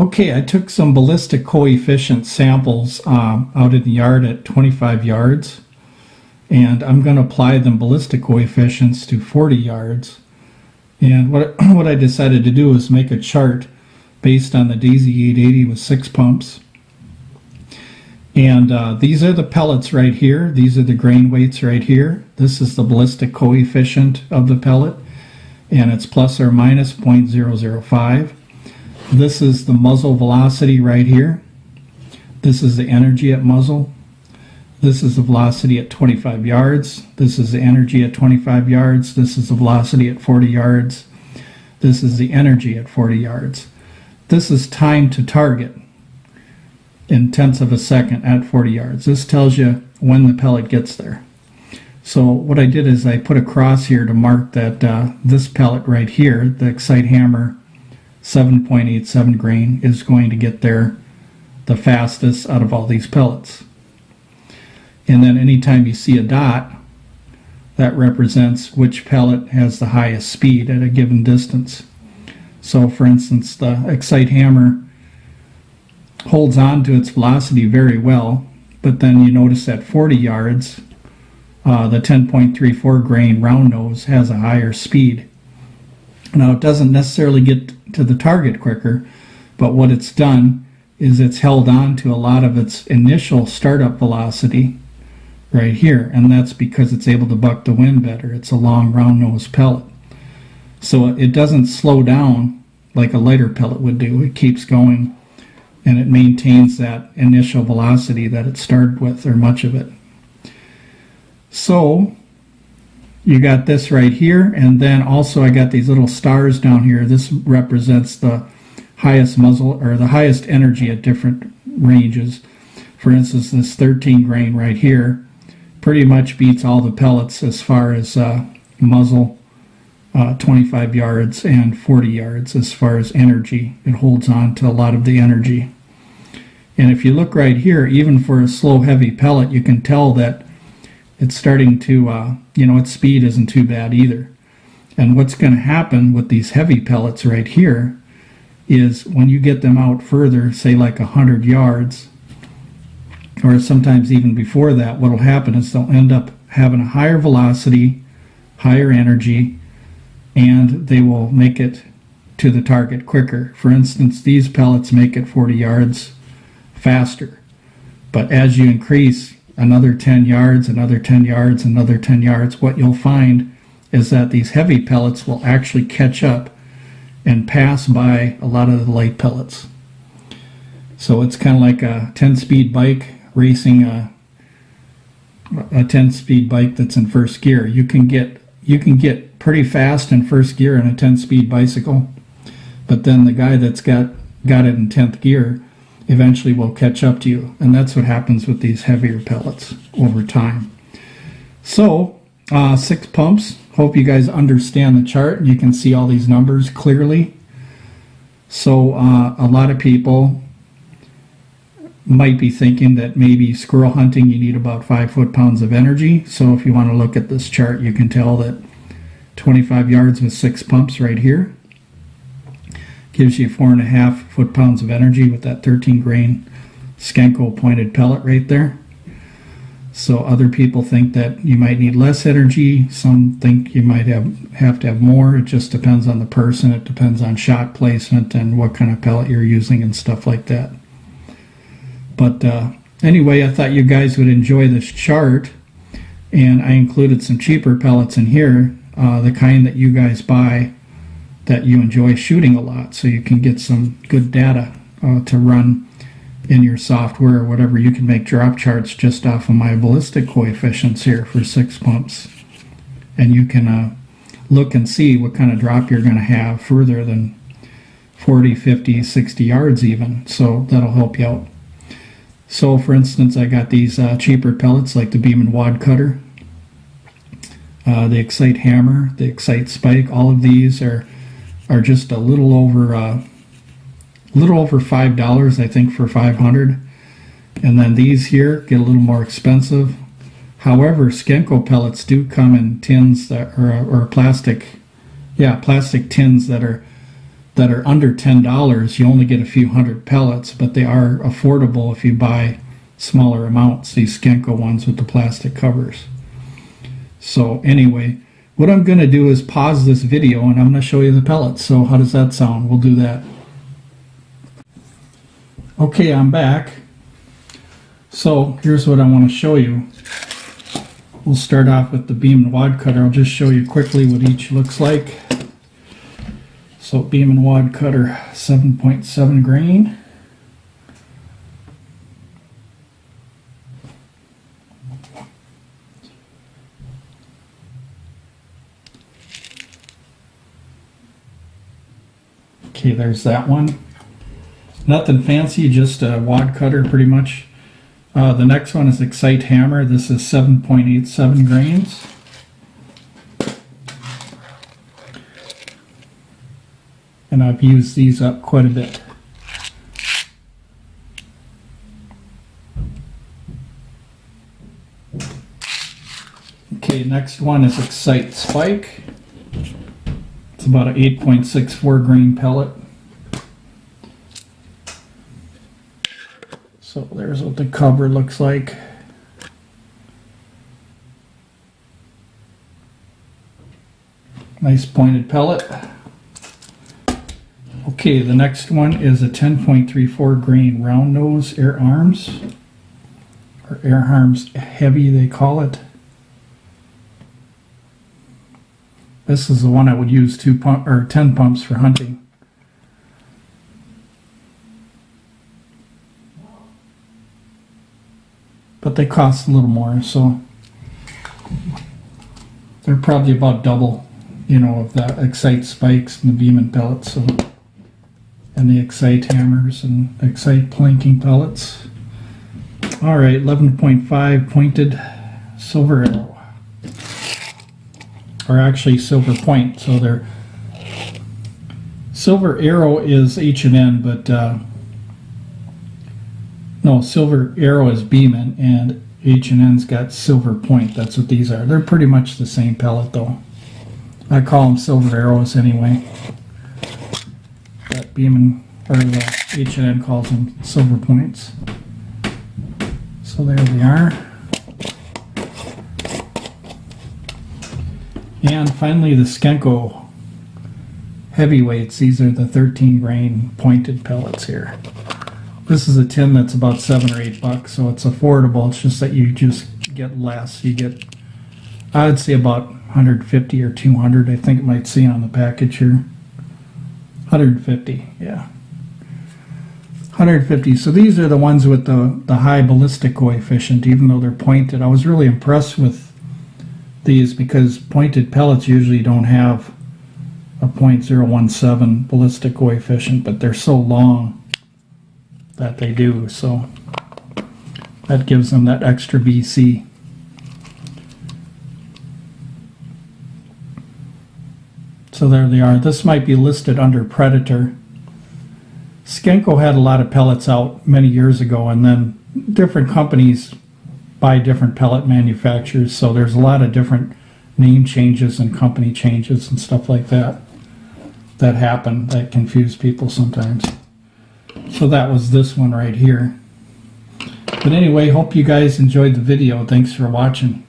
Okay, I took some ballistic coefficient samples out in the yard at 25 yards, and I'm going to apply them ballistic coefficients to 40 yards. And what I decided to do is make a chart based on the Daisy 880 with 6 pumps. And these are the pellets right here. These are the grain weights right here. This is the ballistic coefficient of the pellet, and it's plus or minus 0.005. This is the muzzle velocity right here. This is the energy at muzzle. This is the velocity at 25 yards. This is the energy at 25 yards. This is the velocity at 40 yards. This is the energy at 40 yards. This is time to target in tenths of a second at 40 yards. This tells you when the pellet gets there. So what I did is I put a cross here to mark that this pellet right here, the Excite Hammer 7.87 grain, is going to get there the fastest out of all these pellets. And then anytime you see a dot, that represents which pellet has the highest speed at a given distance. So for instance, the Excite Hammer holds on to its velocity very well, but then you notice at 40 yards, the 10.34 grain round nose has a higher speed. Now it doesn't necessarily get to the target quicker, but what it's done is it's held on to a lot of its initial startup velocity right here, and that's because it's able to buck the wind better. It's a long round nose pellet. So it doesn't slow down like a lighter pellet would do. It keeps going and it maintains that initial velocity that it started with, or much of it. So you got this right here, and then also I got these little stars down here. This represents the highest muzzle, or the highest energy at different ranges. For instance, this 13 grain right here pretty much beats all the pellets as far as muzzle, 25 yards and 40 yards as far as energy. It holds on to a lot of the energy. And if you look right here, even for a slow heavy pellet, you can tell that it's starting to, its speed isn't too bad either. And what's going to happen with these heavy pellets right here is when you get them out further, say like 100 yards, or sometimes even before that, what will happen is they'll end up having a higher velocity, higher energy, and they will make it to the target quicker. For instance, these pellets make it 40 yards faster. But as you increase another 10 yards, another 10 yards, another 10 yards, what you'll find is that these heavy pellets will actually catch up and pass by a lot of the light pellets. So it's kind of like a 10-speed bike racing a 10-speed bike that's in first gear. You can get pretty fast in first gear in a 10-speed bicycle, but then the guy that's got it in 10th gear eventually will catch up to you, and that's what happens with these heavier pellets over time. So 6 pumps. Hope you guys understand the chart and you can see all these numbers clearly. So a lot of people might be thinking that maybe squirrel hunting you need about 5 foot-pounds of energy. So if you want to look at this chart, you can tell that 25 yards with 6 pumps right here gives you 4.5 foot-pounds of energy with that 13 grain Skenco pointed pellet right there. So other people think that you might need less energy. Some think you might have to have more. It just depends on the person. It depends on shot placement and what kind of pellet you're using and stuff like that. But anyway, I thought you guys would enjoy this chart, and I included some cheaper pellets in here, the kind that you guys buy that you enjoy shooting a lot, so you can get some good data to run in your software or whatever. You can make drop charts just off of my ballistic coefficients here for 6 pumps, and you can look and see what kind of drop you're going to have further than 40, 50, 60 yards even, so that'll help you out. So for instance, I got these cheaper pellets like the Beeman Wad Cutter, the Excite Hammer, the Excite Spike. All of these are just a little over $5, I think, for 500. And then these here get a little more expensive. However, Skenco pellets do come in tins that or plastic tins that are that are under $10, you only get a few hundred pellets, but they are affordable if you buy smaller amounts, these Skenco ones with the plastic covers. So anyway, what I'm going to do is pause this video and I'm going to show you the pellets. So how does that sound? We'll do that. Okay, I'm back. So here's what I want to show you. We'll start off with the beam and wad cutter. I'll just show you quickly what each looks like. So beam and wad cutter, 7.7 grain. Okay, there's that one. Nothing fancy, just a wad cutter pretty much. The next one is Excite Hammer. This is 7.87 grains. And I've used these up quite a bit. Okay, next one is Excite Spike. It's about an 8.64 grain pellet. So there's what the cover looks like. Nice pointed pellet. Okay, the next one is a 10.34 grain round nose air arms, or air arms heavy they call it. This is the one I would use 10 pumps for hunting. But they cost a little more, so they're probably about double, you know, of the Excite spikes and the beam and pellets, so, and the Excite hammers and Excite planking pellets. All right, 11.5 pointed silver arrow, or actually silver point. So they're silver arrow is H&N, but no, silver arrow is Beeman, and H&N's got silver point. That's what these are. They're pretty much the same pellet, though. I call them silver arrows anyway. But Beeman, or H&N calls them silver points. So there they are. And finally, the Skenco heavyweights. These are the 13 grain pointed pellets here. This is a tin that's about $7 or $8, so it's affordable. It's just that you just get less. You get, I'd say, about 150 or 200. I think it might say on the package here. 150, yeah. 150. So these are the ones with the high ballistic coefficient, even though they're pointed. I was really impressed with these because pointed pellets usually don't have a .017 ballistic coefficient, but they're so long that they do, so that gives them that extra BC. So there they are. This might be listed under Predator. Skenco had a lot of pellets out many years ago, and then different companies buy different pellet manufacturers, so there's a lot of different name changes and company changes and stuff like that that happen that confuse people sometimes. So that was this one right here. But anyway, hope you guys enjoyed the video. Thanks for watching.